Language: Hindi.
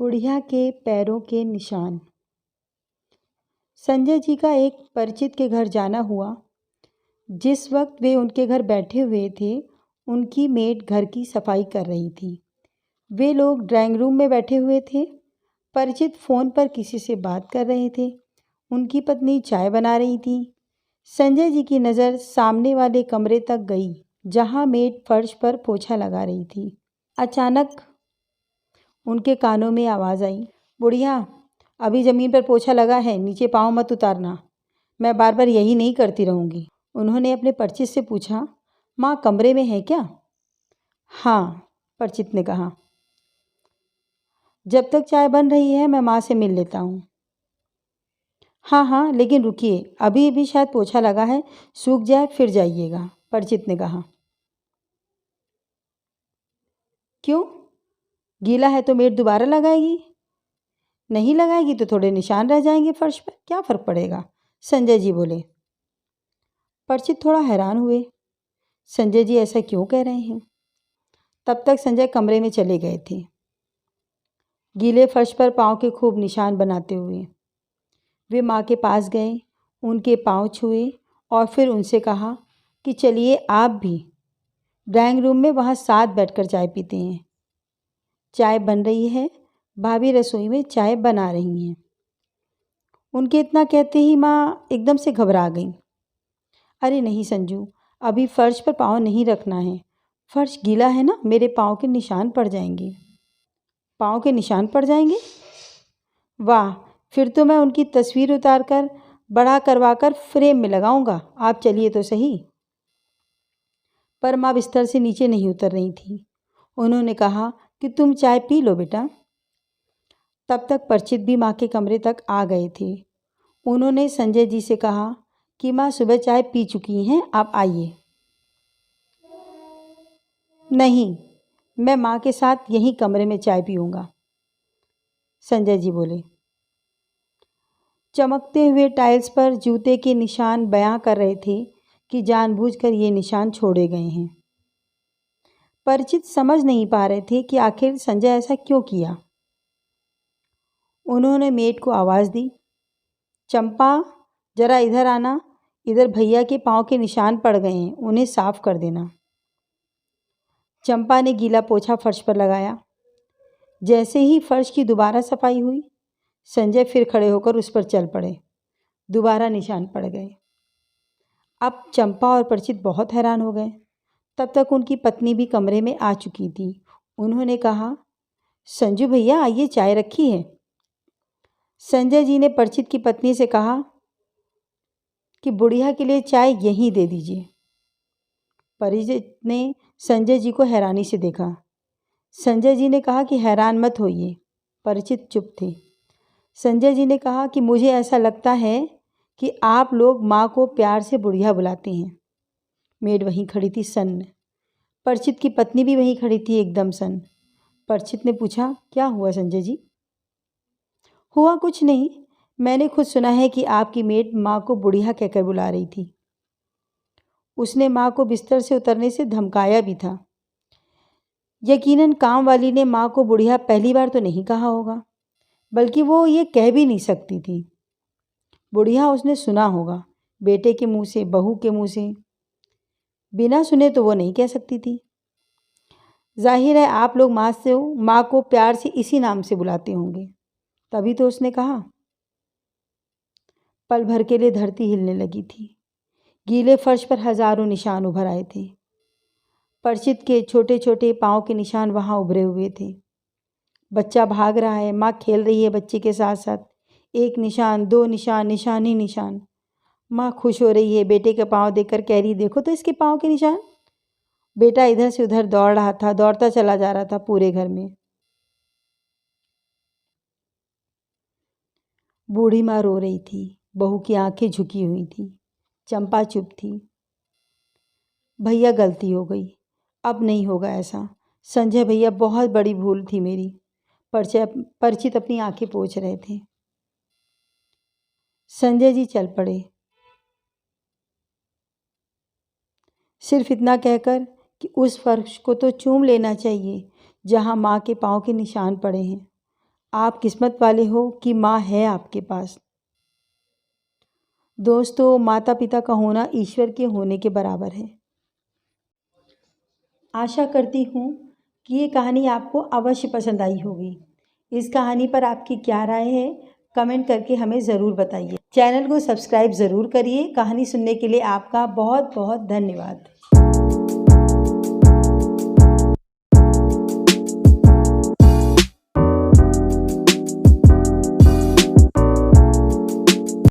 बुढ़िया के पैरों के निशान। संजय जी का एक परिचित के घर जाना हुआ। जिस वक्त वे उनके घर बैठे हुए थे, उनकी मेड घर की सफाई कर रही थी। वे लोग ड्राइंग रूम में बैठे हुए थे। परिचित फ़ोन पर किसी से बात कर रहे थे। उनकी पत्नी चाय बना रही थी। संजय जी की नज़र सामने वाले कमरे तक गई, जहां मेड फर्श पर पोछा लगा रही थी। अचानक उनके कानों में आवाज़ आई, बुढ़िया, अभी ज़मीन पर पोछा लगा है, नीचे पाँव मत उतारना। मैं बार बार यही नहीं करती रहूँगी। उन्होंने अपने परिचित से पूछा, माँ कमरे में है क्या? हाँ, परिचित ने कहा। जब तक चाय बन रही है मैं माँ से मिल लेता हूँ। हाँ हाँ, लेकिन रुकिए, अभी भी शायद पोछा लगा है, सूख जाए फिर जाइएगा, परिचित ने कहा। क्यों? गीला है तो मेड दोबारा लगाएगी? नहीं लगाएगी तो थोड़े निशान रह जाएंगे फर्श पर, क्या फ़र्क पड़ेगा? संजय जी बोले। परिचित थोड़ा हैरान हुए। संजय जी ऐसा क्यों कह रहे हैं? तब तक संजय कमरे में चले गए थे, गीले फर्श पर पाँव के खूब निशान बनाते हुए। वे माँ के पास गए, उनके पाँव छुए और फिर उनसे कहा कि चलिए आप भी ड्राइंग रूम में वहाँ साथ बैठकर चाय पीते हैं। चाय बन रही है, भाभी रसोई में चाय बना रही हैं। उनके इतना कहते ही माँ एकदम से घबरा गई। अरे नहीं संजू, अभी फर्श पर पाँव नहीं रखना है, फर्श गीला है ना, मेरे पाँव के निशान पड़ जाएंगे। पाँव के निशान पड़ जाएंगे? वाह, फिर तो मैं उनकी तस्वीर उतार कर बड़ा करवा कर फ्रेम में लगाऊंगा। आप चलिए तो सही। पर माँ बिस्तर से नीचे नहीं उतर रही थी। उन्होंने कहा कि तुम चाय पी लो बेटा। तब तक परिचित भी माँ के कमरे तक आ गए थे। उन्होंने संजय जी से कहा कि माँ सुबह चाय पी चुकी हैं, आप आइए। नहीं, मैं माँ के साथ यहीं कमरे में चाय पीऊँगा, संजय जी बोले। चमकते हुए टाइल्स पर जूते के निशान बयां कर रहे थे कि जानबूझकर ये निशान छोड़े गए हैं। परिचित समझ नहीं पा रहे थे कि आखिर संजय ऐसा क्यों किया। उन्होंने मेड को आवाज़ दी, चंपा जरा इधर आना, इधर भैया के पाँव के निशान पड़ गए हैं, उन्हें साफ कर देना। चंपा ने गीला पोछा फर्श पर लगाया। जैसे ही फर्श की दोबारा सफाई हुई, संजय फिर खड़े होकर उस पर चल पड़े। दोबारा निशान पड़ गए। अब चंपा और परिचित बहुत हैरान हो गए। तब तक उनकी पत्नी भी कमरे में आ चुकी थी। उन्होंने कहा, संजू भैया आइए, चाय रखी है। संजय जी ने परिचित की पत्नी से कहा कि बुढ़िया के लिए चाय यहीं दे दीजिए। परिचित ने संजय जी को हैरानी से देखा। संजय जी ने कहा कि हैरान मत होइए। परिचित चुप थे। संजय जी ने कहा कि मुझे ऐसा लगता है कि आप लोग माँ को प्यार से बुढ़िया बुलाते हैं। मेड वहीं खड़ी थी सन्न। परिचित की पत्नी भी वहीं खड़ी थी एकदम सन्न। परिचित ने पूछा, क्या हुआ संजय जी? हुआ कुछ नहीं, मैंने खुद सुना है कि आपकी मेड माँ को बुढ़िया कहकर बुला रही थी। उसने माँ को बिस्तर से उतरने से धमकाया भी था। यकीनन काम वाली ने माँ को बुढ़िया पहली बार तो नहीं कहा होगा, बल्कि वो ये कह भी नहीं सकती थी। बुढ़िया उसने सुना होगा, बेटे के मुंह से, बहू के मुंह से। बिना सुने तो वो नहीं कह सकती थी। जाहिर है आप लोग माँ को प्यार से इसी नाम से बुलाते होंगे, तभी तो उसने कहा। पल भर के लिए धरती हिलने लगी थी। गीले फर्श पर हजारों निशान उभर आए थे। परिचित के छोटे छोटे पाँव के निशान वहाँ उभरे हुए थे। बच्चा भाग रहा है, माँ खेल रही है बच्चे के साथ साथ। एक निशान, दो निशान, निशान ही निशान। माँ खुश हो रही है, बेटे के पाँव देखकर कह रही, देखो तो इसके पाँव के निशान। बेटा इधर से उधर दौड़ रहा था, दौड़ता चला जा रहा था पूरे घर में। बूढ़ी माँ रो रही थी, बहू की आंखें झुकी हुई थी। चंपा चुप थी। भैया गलती हो गई, अब नहीं होगा ऐसा। संजय भैया, बहुत बड़ी भूल थी मेरी। परिचित अपनी आंखें पोंछ रहे थे। संजय जी चल पड़े, सिर्फ इतना कहकर कि उस फर्श को तो चूम लेना चाहिए जहां माँ के पाँव के निशान पड़े हैं। आप किस्मत वाले हो कि माँ है आपके पास। दोस्तों, माता पिता का होना ईश्वर के होने के बराबर है। आशा करती हूँ कि ये कहानी आपको अवश्य पसंद आई होगी। इस कहानी पर आपकी क्या राय है, कमेंट करके हमें ज़रूर बताइए। चैनल को सब्सक्राइब ज़रूर करिए। कहानी सुनने के लिए आपका बहुत बहुत धन्यवाद।